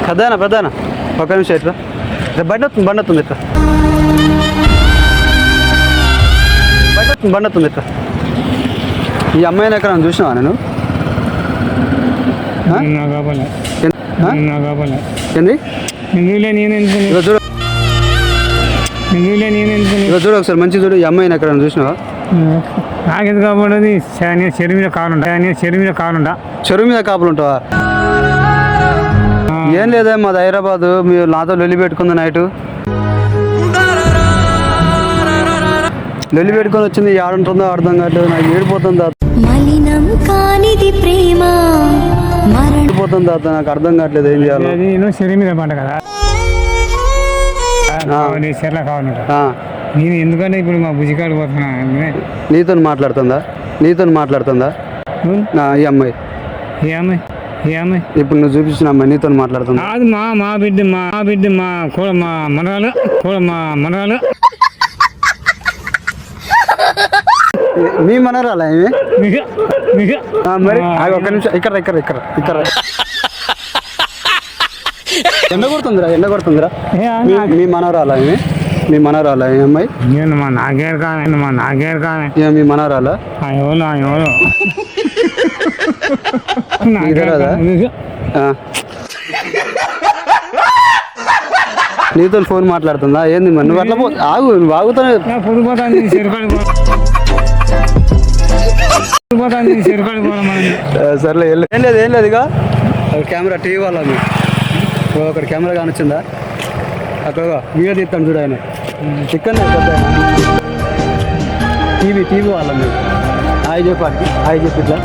పెద్దనా ఒక నిమిషం ఇట్లా బండి వస్తుంది ఇట్లా బండి వస్తుంది ఇట్లా. ఈ అమ్మాయిని ఎక్కడ చూసినావా నేను? ఏంది చూడు ఒకసారి మంచి చూడు. ఈ అమ్మాయిని ఎక్కడ చూసినావా? నాకెందుకు కాబట్టి చెరువు మీద కావాలంటా చెరువు మీద కాపులు ఉంటావా? ఏం లేదా మాది హైదరాబాదు. మీరు నాతో లొల్లి పెట్టుకుంది నైటు. లొల్లి పెట్టుకొని వచ్చింది. ఏడుంటుందో అర్థం కావట్లేదు. నాకు ఏడిపోతుంది ఏడిపోతుంది తాత. నాకు అర్థం కావట్లేదు ఏం చేయాలి. నేను చెరువు మీద పంట కదా చెర్ల కావాలంట. నేను ఎందుకంటే ఇప్పుడు మా బుజికాడు పోతున్నా. నీతో మాట్లాడుతుందా ఈ అమ్మాయి? ఇప్పుడు నువ్వు చూపించిన అమ్మాయి నీతో మాట్లాడుతుందా? అది మా బిడ్డ మా మనరాలు మీ మనరాలా ఏమి? మరి ఒక్క నిమిషం ఇక్కడ ఎండ కొడుతుందిరా మీ మనవరాలా ఏమి? మీ మనవరాలా ఏ అమ్మాయి? నాకేరు కానీ మీ మనవరాలా? ఎవరు నీతో ఫోన్ మాట్లాడుతుందా ఏంది? మరి నువ్వు అట్లా నువ్వు ఆగుతానే సర్లే ఏం లేదు ఇక కెమెరా టీవీ వాళ్ళ అక్కడ కెమెరా కానొచ్చిందా? అక్కడ వీడియో తీస్తాను చూడు ఆయన చికెన్ టీవీ వాళ్ళ హాయ్ చెప్పి ఇట్లా